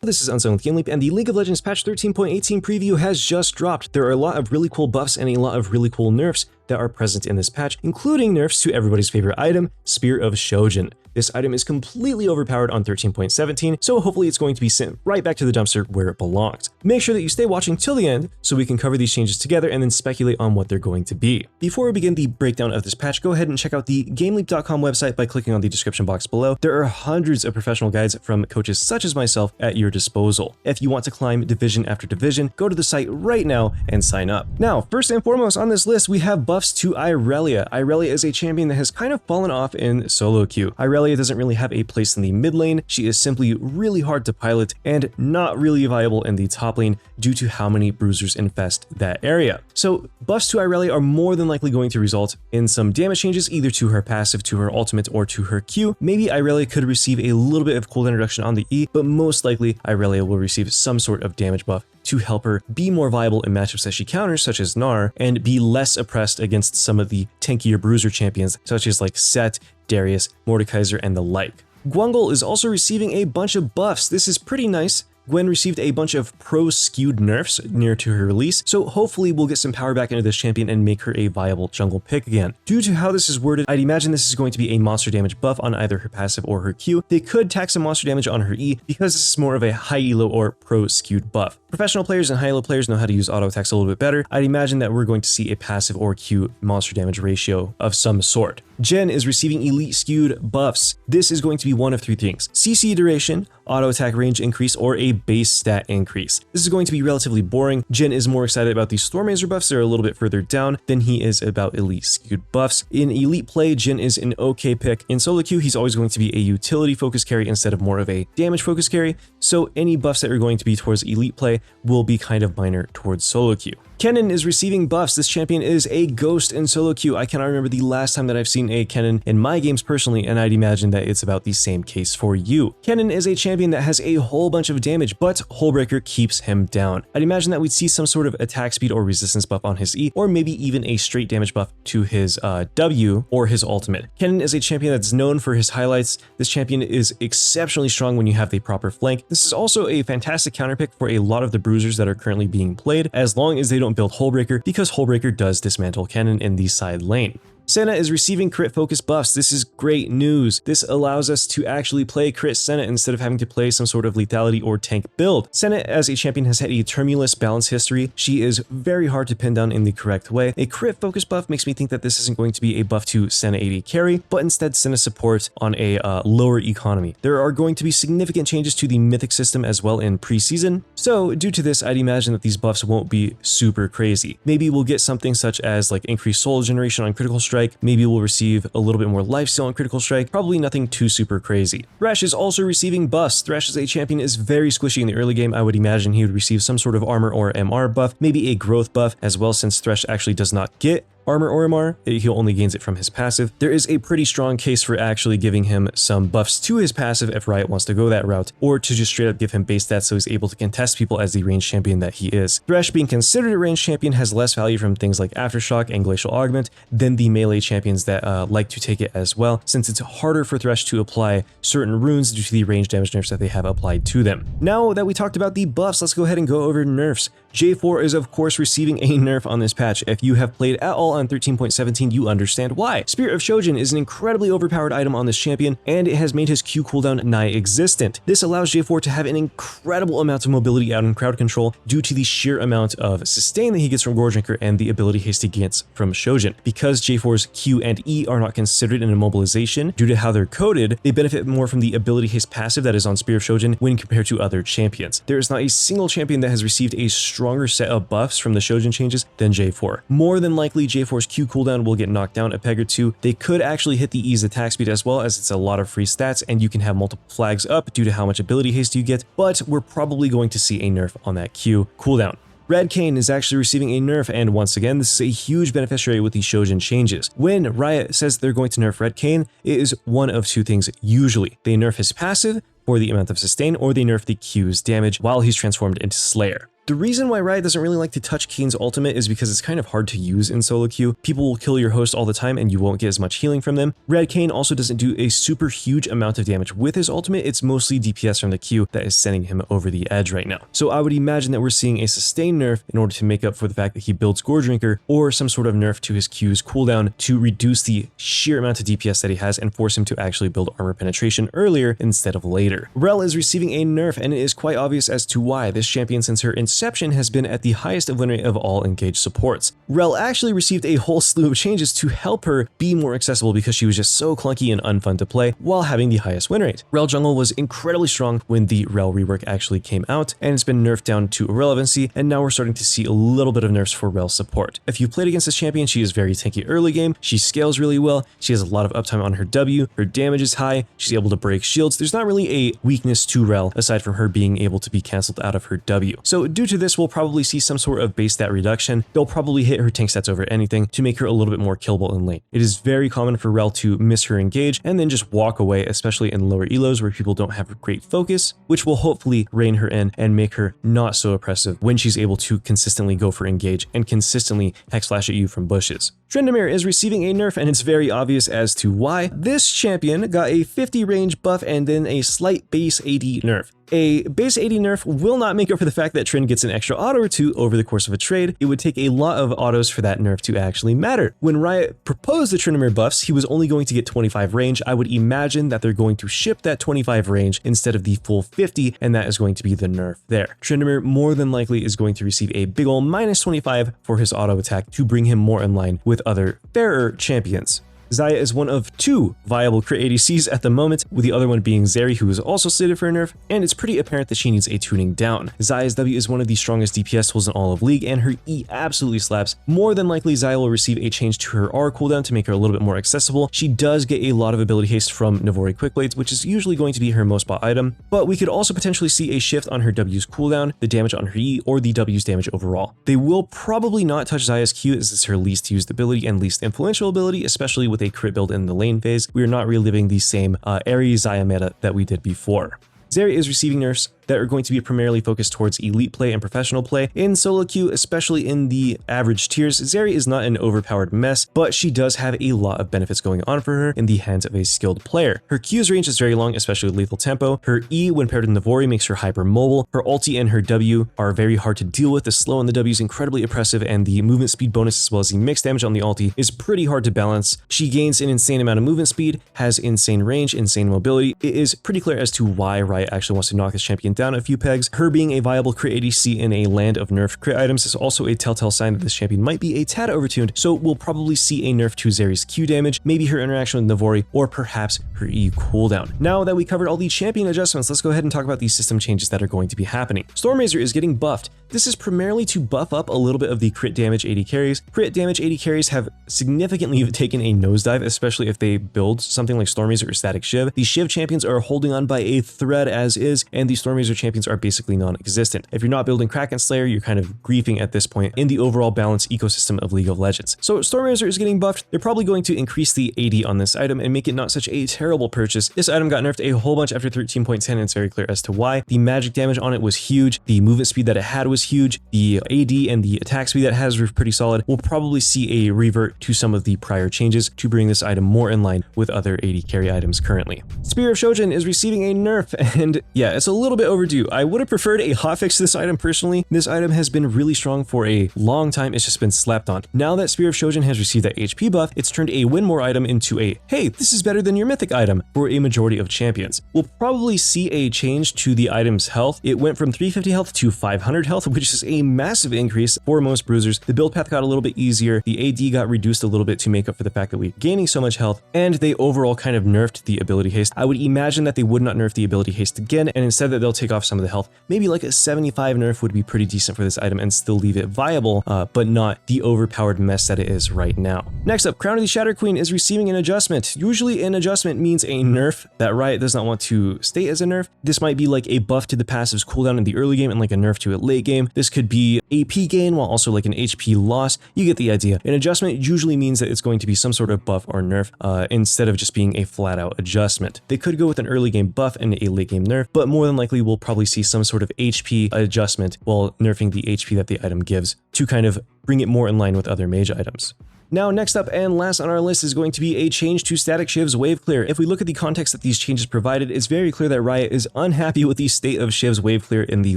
This is Unsung with GameLeap, and the League of Legends patch 13.18 preview has just dropped. There are a lot of really cool buffs and a lot of really cool nerfs that are present in this patch, including nerfs to everybody's favorite item, Spear of SHOJIN. This item is completely overpowered on 13.17, so hopefully it's going to be sent right back to the dumpster where it belongs. Make sure that you stay watching till the end so we can cover these changes together and then speculate on what they're going to be. Before we begin the breakdown of this patch, go ahead and check out the GameLeap.com website by clicking on the description box below. There are hundreds of professional guides from coaches such as myself at your disposal. If you want to climb division after division, go to the site right now and sign up. Now, first and foremost on this list, we have buffs to Irelia. Irelia is a champion that has kind of fallen off in solo queue. Irelia doesn't really have a place in the mid lane. She is simply really hard to pilot and not really viable in the top lane due to how many bruisers infest that area. So buffs to Irelia are more than likely going to result in some damage changes either to her passive, to her ultimate, or to her Q. Maybe Irelia could receive a little bit of cooldown reduction on the E, but most likely Irelia will receive some sort of damage buff to help her be more viable in matchups that she counters, such as Gnar, and be less oppressed against some of the tankier bruiser champions, such as like Set, Darius, Mordekaiser, and the like. Gwangul is also receiving a bunch of buffs. This is pretty nice. Gwen received a bunch of pro-skewed nerfs near to her release, so hopefully we'll get some power back into this champion and make her a viable jungle pick again. Due to how this is worded, I'd imagine this is going to be a monster damage buff on either her passive or her Q. They could tack some monster damage on her E because this is more of a high elo or pro-skewed buff. Professional players and high elo players know how to use auto attacks a little bit better. I'd imagine that we're going to see a passive or Q monster damage ratio of some sort. Jen is receiving elite skewed buffs. This is going to be one of three things: CC duration, auto attack range increase, or a base stat increase. This is going to be relatively boring. Jen is more excited about the Stormazer buffs. They're a little bit further down than he is about elite skewed buffs. In elite play, Jen is an okay pick. In solo queue, he's always going to be a utility focus carry instead of more of a damage focus carry. So any buffs that are going to be towards elite play will be kind of minor towards solo queue. Kennen is receiving buffs. This champion is a ghost in solo queue. I cannot remember the last time that I've seen a Kennen in my games personally, and I'd imagine that it's about the same case for you. Kennen is a champion that has a whole bunch of damage, but Hullbreaker keeps him down. I'd imagine that we'd see some sort of attack speed or resistance buff on his E, or maybe even a straight damage buff to his W or his ultimate. Kennen is a champion that's known for his highlights. This champion is exceptionally strong when you have the proper flank. This is also a fantastic counter pick for a lot of the bruisers that are currently being played, as long as they don't build Hullbreaker, because Hullbreaker does dismantle Kennen in the side lane. Senna is receiving crit focus buffs. This is great news. This allows us to actually play crit Senna instead of having to play some sort of lethality or tank build. Senna as a champion has had a tumultuous balance history. She is very hard to pin down in the correct way. A crit focus buff makes me think that this isn't going to be a buff to Senna AD carry, but instead Senna support on a lower economy. There are going to be significant changes to the mythic system as well in preseason, so due to this, I'd imagine that these buffs won't be super crazy. Maybe we'll get something such as like increased soul generation on critical strike. Maybe we'll receive a little bit more lifesteal on critical strike. Probably nothing too super crazy. Thresh is also receiving buffs. Thresh as a champion is very squishy in the early game. I would imagine he would receive some sort of armor or MR buff, maybe a growth buff as well, since Thresh actually does not get armor or MR, he only gains it from his passive. There is a pretty strong case for actually giving him some buffs to his passive if Riot wants to go that route, or to just straight up give him base stats so he's able to contest people as the ranged champion that he is. Thresh being considered a ranged champion has less value from things like Aftershock and Glacial Augment than the melee champions that like to take it as well, since it's harder for Thresh to apply certain runes due to the range damage nerfs that they have applied to them. Now that we talked about the buffs, let's go ahead and go over nerfs. J4 is of course receiving a nerf on this patch. If you have played at all on 13.17, you understand why. Spear of SHOJIN is an incredibly overpowered item on this champion, and it has made his Q cooldown nigh existent. This allows J4 to have an incredible amount of mobility out in crowd control due to the sheer amount of sustain that he gets from Gore Drinker and the ability haste he gets from SHOJIN. Because J4's Q and E are not considered in immobilization due to how they're coded, they benefit more from the ability haste passive that is on Spear of SHOJIN when compared to other champions. There is not a single champion that has received a stronger set of buffs from the SHOJIN changes than J4. More than likely, J4's Q cooldown will get knocked down a peg or two. They could actually hit the E's attack speed as well, as it's a lot of free stats and you can have multiple flags up due to how much ability haste you get, but we're probably going to see a nerf on that Q cooldown. Red Kayn is actually receiving a nerf, and once again, this is a huge beneficiary with these SHOJIN changes. When Riot says they're going to nerf Red Kayn, it is one of two things usually. They nerf his passive for the amount of sustain, or they nerf the Q's damage while he's transformed into Slayer. The reason why Riot doesn't really like to touch Kane's ultimate is because it's kind of hard to use in solo queue. People will kill your host all the time and you won't get as much healing from them. Red Kane also doesn't do a super huge amount of damage with his ultimate. It's mostly DPS from the queue that is sending him over the edge right now. So I would imagine that we're seeing a sustained nerf in order to make up for the fact that he builds Gore Drinker, or some sort of nerf to his Q's cooldown to reduce the sheer amount of DPS that he has and force him to actually build armor penetration earlier instead of later. Rel is receiving a nerf, and it is quite obvious as to why. This champion since her inception has been at the highest win rate of all engaged supports. Rel actually received a whole slew of changes to help her be more accessible because she was just so clunky and unfun to play while having the highest win rate. Rel jungle was incredibly strong when the Rel rework actually came out, and it's been nerfed down to irrelevancy, and now we're starting to see a little bit of nerfs for Rel support. If you've played against this champion, she is very tanky early game, she scales really well, she has a lot of uptime on her W, her damage is high, she's able to break shields. There's not really a weakness to Rel aside from her being able to be cancelled out of her W. So due to this, we'll probably see some sort of base stat reduction. They'll probably hit her tank stats over anything to make her a little bit more killable in lane. It is very common for Rel to miss her engage and then just walk away, especially in lower elos where people don't have great focus, which will hopefully rein her in and make her not so oppressive when she's able to consistently go for engage and consistently hex flash at you from bushes. Tryndamere is receiving a nerf, and it's very obvious as to why. This champion got a 50 range buff and then a slight base AD nerf. A base AD nerf will not make up for the fact that Trynd gets an extra auto or two over the course of a trade. It would take a lot of autos for that nerf to actually matter. When Riot proposed the Tryndamere buffs, he was only going to get 25 range. I would imagine that they're going to ship that 25 range instead of the full 50, and that is going to be the nerf there. Tryndamere more than likely is going to receive a big ol' minus 25 for his auto attack to bring him more in line with other fairer champions. Xayah is one of two viable crit ADCs at the moment, with the other one being Zeri, who is also slated for a nerf, and it's pretty apparent that she needs a tuning down. Xayah's W is one of the strongest DPS tools in all of League, and her E absolutely slaps. More than likely, Xayah will receive a change to her R cooldown to make her a little bit more accessible. She does get a lot of ability haste from Navori Quickblades, which is usually going to be her most bought item, but we could also potentially see a shift on her W's cooldown, the damage on her E, or the W's damage overall. They will probably not touch Xayah's Q, as it's her least used ability and least influential ability, especially with a crit build in the lane phase. We are not reliving the same airy Xayah meta that we did before. Zeri is receiving nerfs that are going to be primarily focused towards elite play and professional play. In solo queue, especially in the average tiers, Zeri is not an overpowered mess, but she does have a lot of benefits going on for her in the hands of a skilled player. Her Q's range is very long, especially with lethal tempo. Her E, when paired with Navori, makes her hyper mobile. Her ulti and her W are very hard to deal with. The slow on the W is incredibly oppressive, and the movement speed bonus as well as the mixed damage on the ulti is pretty hard to balance. She gains an insane amount of movement speed, has insane range, insane mobility. It is pretty clear as to why Riot actually wants to knock this champion down a few pegs. Her being a viable crit ADC in a land of nerfed crit items is also a telltale sign that this champion might be a tad overtuned, so we'll probably see a nerf to Zeri's Q damage, maybe her interaction with Navori, or perhaps her E cooldown. Now that we covered all the champion adjustments, let's go ahead and talk about these system changes that are going to be happening. Stormrazor is getting buffed. This is primarily to buff up a little bit of the crit damage AD carries. Crit damage AD carries have significantly taken a nosedive, especially if they build something like Stormrazor or Static Shiv. The Shiv champions are holding on by a thread as is, and the Stormrazor champions are basically non-existent. If you're not building Kraken Slayer, you're kind of griefing at this point in the overall balanced ecosystem of League of Legends. So Stormrazor is getting buffed. They're probably going to increase the AD on this item and make it not such a terrible purchase. This item got nerfed a whole bunch after 13.10, and it's very clear as to why. The magic damage on it was huge. The movement speed that it had was huge. The AD and the attack speed that it has were pretty solid. We'll probably see a revert to some of the prior changes to bring this item more in line with other AD carry items currently. Spear of Shojin is receiving a nerf, and yeah, it's a little bit overdue. I would have preferred a hotfix to this item personally. This item has been really strong for a long time. It's just been slapped on. Now that Spear of Shojin has received that HP buff, it's turned a win more item into a, hey, this is better than your mythic item for a majority of champions. We'll probably see a change to the item's health. It went from 350 health to 500 health, which is a massive increase for most bruisers. The build path got a little bit easier. The AD got reduced a little bit to make up for the fact that we're gaining so much health, and they overall kind of nerfed the ability haste. I would imagine that they would not nerf the ability haste again, and instead that they'll take off some of the health. Maybe like a 75 nerf would be pretty decent for this item and still leave it viable, but not the overpowered mess that it is right now. Next up, Crown of the Shatter Queen is receiving an adjustment. Usually an adjustment means a nerf that Riot does not want to state as a nerf. This might be like a buff to the passive's cooldown in the early game and like a nerf to it late game. game. This could be AP gain while also like an HP loss. You get the idea. An adjustment usually means that it's going to be some sort of buff or nerf instead of just being a flat out adjustment. They could go with an early game buff and a late game nerf, but more than likely we'll probably see some sort of HP adjustment while nerfing the HP that the item gives to kind of bring it more in line with other mage items. Now, next up and last on our list is going to be a change to Static Shiv's Wave Clear. If we look at the context that these changes provided, it's very clear that Riot is unhappy with the state of Shiv's Wave Clear in the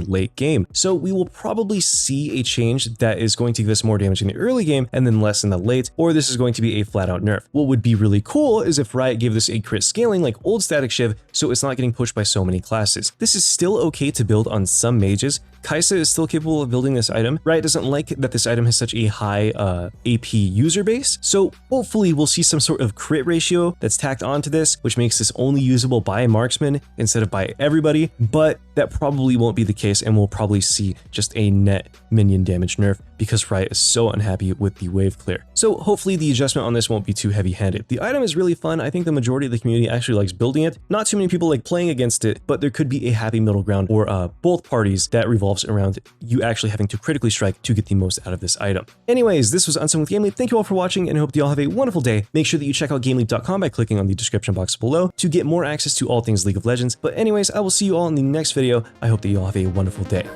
late game. So we will probably see a change that is going to give us more damage in the early game and then less in the late, or this is going to be a flat out nerf. What would be really cool is if Riot gave this a crit scaling like old Static Shiv, so it's not getting pushed by so many classes. This is still okay to build on some mages. Kai'Sa is still capable of building this item. Riot doesn't like that this item has such a high AP user base, so hopefully we'll see some sort of crit ratio that's tacked onto this, which makes this only usable by marksmen instead of by everybody, but that probably won't be the case, and we'll probably see just a net minion damage nerf because Riot is so unhappy with the wave clear. So hopefully the adjustment on this won't be too heavy-handed. The item is really fun. I think the majority of the community actually likes building it. Not too many people like playing against it, but there could be a happy middle ground or both parties that revolves around you actually having to critically strike to get the most out of this item. Anyways, this was Unsung with GameLeap. Thank you all for watching, and I hope you all have a wonderful day. Make sure that you check out GameLeap.com by clicking on the description box below to get more access to all things League of Legends. But anyways, I will see you all in the next video. I hope that you all have a wonderful day.